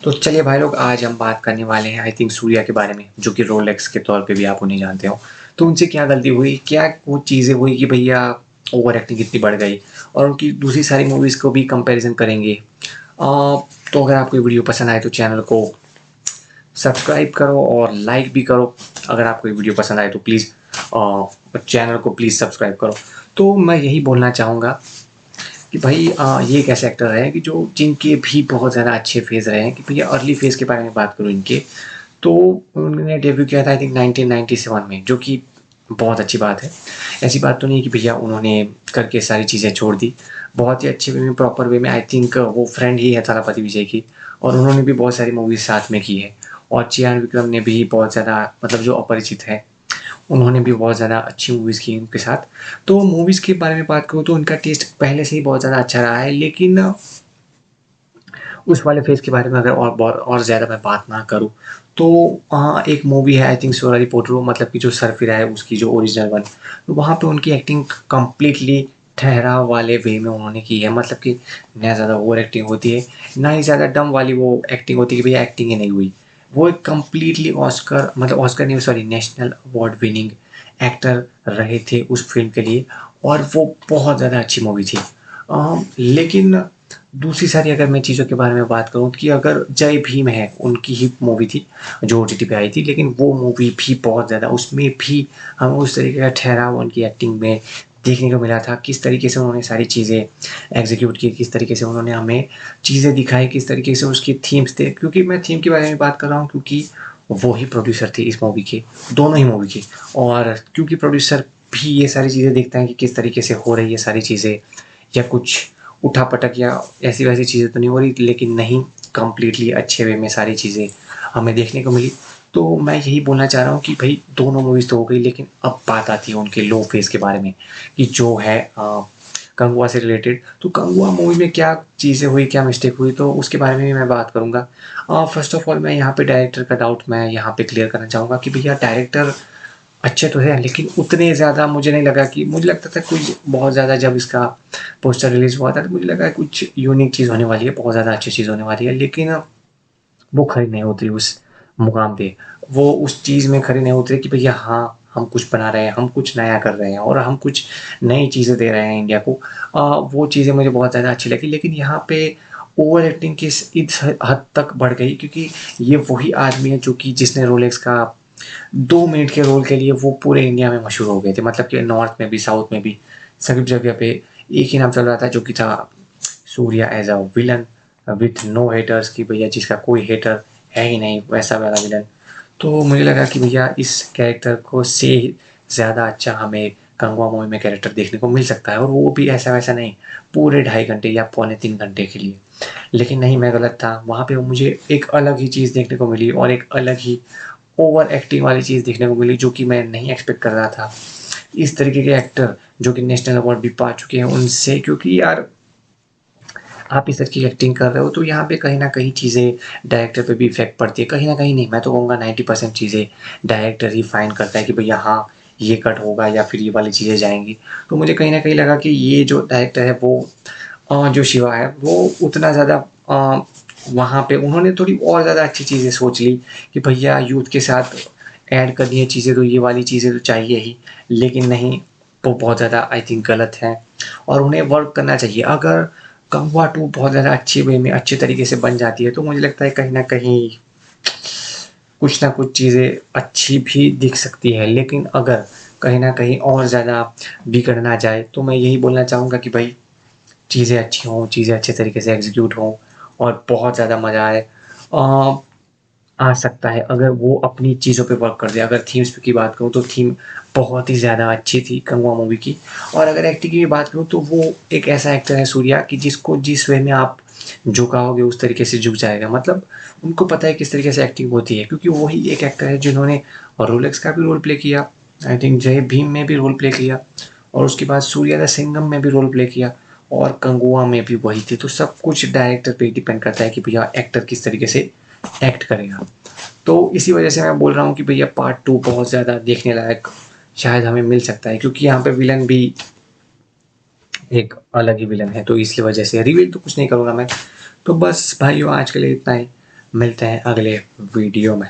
तो चलिए भाई लोग, आज हम बात करने वाले हैं आई थिंक सूर्या के बारे में, जो कि रोलेक्स के तौर पे भी आप उन्हें जानते हो। तो उनसे क्या गलती हुई, क्या वो चीज़ें हुई कि भैया ओवर एक्टिंग इतनी बढ़ गई, और उनकी दूसरी सारी मूवीज़ को भी कंपैरिजन करेंगे। तो अगर आपको ये वीडियो पसंद आए तो चैनल को सब्सक्राइब करो और लाइक भी करो। अगर आपको ये वीडियो पसंद आए तो प्लीज़ चैनल को प्लीज़ सब्सक्राइब करो। तो मैं यही बोलना चाहूँगा कि भाई ये एक ऐसे एक्टर हैं कि जो जिनके भी बहुत ज़्यादा अच्छे फेज़ रहे हैं। कि भैया अर्ली फेज़ के बारे में बात करूँ इनके, तो उन्होंने डेब्यू किया था आई थिंक 1997 में, जो कि बहुत अच्छी बात है। ऐसी बात तो नहीं है कि भैया उन्होंने करके सारी चीज़ें छोड़ दी। बहुत ही अच्छे वे में, प्रॉपर वे में। आई थिंक वो फ्रेंड ही है थालापति विजय की, और उन्होंने भी बहुत सारी मूवीज़ साथ में की है। और चियान विक्रम ने भी बहुत ज़्यादा, मतलब जो अपरिचित है, उन्होंने भी बहुत ज़्यादा अच्छी मूवीज़ की उनके साथ। तो मूवीज़ के बारे में बात करूँ तो उनका टेस्ट पहले से ही बहुत ज़्यादा अच्छा रहा है, लेकिन उस वाले फ़ेज़ के बारे में अगर और ज़्यादा मैं बात ना करूँ, तो एक मूवी है आई थिंक सोनाली पोट्रो, मतलब कि जो सरफिरा है उसकी जो ओरिजिनल वन, तो वहाँ पे उनकी एक्टिंग कंप्लीटली ठहराव वाले वे में उन्होंने की है। मतलब कि ना ज़्यादा ओवर एक्टिंग होती है, ना ही ज़्यादा डम वाली वो एक्टिंग होती है कि भैया एक्टिंग ही नहीं हुई। वो एक कंप्लीटली ऑस्कर, मतलब ऑस्कर नहीं, sorry, national award winning actor रहे थे उस फ़िल्म के लिए, और वो बहुत ज़्यादा अच्छी मूवी थी। लेकिन दूसरी सारी अगर मैं चीज़ों के बारे में बात करूँ, कि अगर जय भीम है, उनकी ही मूवी थी जो ओटीटी पे आई थी, लेकिन वो मूवी भी बहुत ज़्यादा, उसमें भी हमें उस तरीके का ठहराव उनकी एक्टिंग में देखने को मिला था। किस तरीके से उन्होंने सारी चीज़ें एग्जीक्यूट की, किस तरीके से उन्होंने हमें चीज़ें दिखाई, किस तरीके से उसकी थीम्स थे। क्योंकि मैं थीम के बारे में बात कर रहा हूँ, क्योंकि वो ही प्रोड्यूसर थे इस मूवी के, दोनों ही मूवी के। और क्योंकि प्रोड्यूसर भी ये सारी चीज़ें देखता है कि किस तरीके से हो रही है सारी चीज़ें, या कुछ उठा-पटक या ऐसी-वैसी चीज़ें तो नहीं हो रही, लेकिन नहीं, कंप्लीटली अच्छे वे में सारी चीज़ें हमें देखने को मिली। तो मैं यही बोलना चाह रहा हूँ कि भई दोनों मूवीज़ तो हो गई, लेकिन अब बात आती है उनके लो फेज़ के बारे में, कि जो है कंगुआ से रिलेटेड। तो कंगुआ मूवी में क्या चीज़ें हुई, क्या मिस्टेक हुई, तो उसके बारे में भी मैं बात करूँगा। फर्स्ट ऑफ ऑल मैं यहाँ पे डायरेक्टर का डाउट मैं यहाँ पे क्लियर करना चाहूँगा कि भैया डायरेक्टर अच्छे तो हैं, लेकिन उतने ज़्यादा मुझे नहीं लगा। कि मुझे लगता था कुछ बहुत ज़्यादा, जब इसका पोस्टर रिलीज़ हुआ था तो मुझे लगा कुछ यूनिक चीज़ होने वाली है, बहुत ज़्यादा अच्छी चीज़ होने वाली है, लेकिन वो खरी नहीं उतरी उस मुकाम पे। वो उस चीज़ में खरी नहीं उतरी कि भैया हाँ, हम कुछ बना रहे हैं, हम कुछ नया कर रहे हैं, और हम कुछ नई चीज़ें दे रहे हैं इंडिया को। वो चीज़ें मुझे बहुत ज़्यादा अच्छी लगी, लेकिन यहाँ पे ओवर एक्टिंग किस इस हद तक बढ़ गई, क्योंकि ये वही आदमी है जो कि जिसने रोलेक्स का 2 मिनट के रोल के लिए वो पूरे इंडिया में मशहूर हो गए थे। मतलब कि नॉर्थ में भी, साउथ में भी, सभी जगह पे एक ही नाम चल रहा था, जो कि था Suriya as a villain with no haters, कि भैया जिसका कोई हेटर है ही नहीं, वैसा वाला विलन। तो मुझे लगा कि भैया इस कैरेक्टर को से ज़्यादा अच्छा हमें कंगुआ मूवी में कैरेक्टर देखने को मिल सकता है, और वो भी ऐसा-वैसा नहीं, पूरे 2.5 घंटे या पौने 3 घंटे के लिए। लेकिन नहीं, मैं गलत था। वहाँ पे मुझे एक अलग ही चीज़ देखने को मिली, और एक अलग ही ओवर एक्टिंग वाली चीज़ देखने को मिली, जो कि मैं नहीं एक्सपेक्ट कर रहा था। इस तरीके के एक्टर जो कि नेशनल अवार्ड भी पा चुके हैं उनसे, क्योंकि यार आप इस तरह की एक्टिंग कर रहे हो, तो यहाँ पे कहीं न कहीं चीज़ें डायरेक्टर पे भी इफ़ेक्ट पड़ती है। कहीं न कहीं नहीं, मैं तो कहूँगा 90% चीज़ें डायरेक्टर ही फाइन करता है कि भैया हाँ, ये कट होगा या फिर ये वाली चीज़ें जाएँगी। तो मुझे कहीं न कहीं लगा कि ये जो डायरेक्टर है वो जो शिवा है, वो उतना ज़्यादा वहाँ पे उन्होंने थोड़ी और ज़्यादा अच्छी चीज़ें सोच ली, कि भैया यूथ के साथ ऐड करनी है चीज़ें, तो ये वाली चीज़ें तो चाहिए ही। लेकिन नहीं, वो बहुत ज़्यादा आई थिंक गलत है, और उन्हें वर्क करना चाहिए। अगर कंगुआ 2 बहुत ज़्यादा अच्छे वे में, अच्छे तरीके से बन जाती है, तो मुझे लगता है कहीं न कहीं कुछ न कुछ चीज़ें अच्छी भी दिख सकती है। लेकिन अगर कहीं न कहीं और ज़्यादा बिगड़ ना जाए, तो मैं यही बोलना चाहूँगा कि भई चीज़ें अच्छी हों, चीज़ें अच्छे तरीके से एग्ज़ीक्यूट हों, और बहुत ज़्यादा मज़ा आए। आ सकता है अगर वो अपनी चीज़ों पे वर्क कर दे। अगर थीम्स की बात करूँ तो थीम बहुत ही ज़्यादा अच्छी थी कंगुआ मूवी की। और अगर एक्टिंग की बात करूँ, तो वो एक ऐसा एक्टर है सूर्या, कि जिसको जिस वे में आप झुकाओगे उस तरीके से झुक जाएगा। मतलब उनको पता है किस तरीके से एक्टिंग होती है, क्योंकि वही एक एक्टर है जिन्होंने रोलेक्स का भी रोल प्ले किया, आई थिंक जय भीम में भी रोल प्ले किया, और उसके बाद सूर्या द सिंघम में भी रोल प्ले किया, और कंगुआ में भी वही थी। तो सब कुछ डायरेक्टर पे डिपेंड करता है कि भैया एक्टर किस तरीके से एक्ट करेगा। तो इसी वजह से मैं बोल रहा हूँ कि भैया पार्ट 2 बहुत ज़्यादा देखने लायक शायद हमें मिल सकता है, क्योंकि यहाँ पे विलन भी एक अलग ही विलन है। तो इसलिए वजह से रिवील तो कुछ नहीं करूँगा मैं। तो बस भाइयों, आज के लिए इतना ही। मिलते हैं अगले वीडियो में।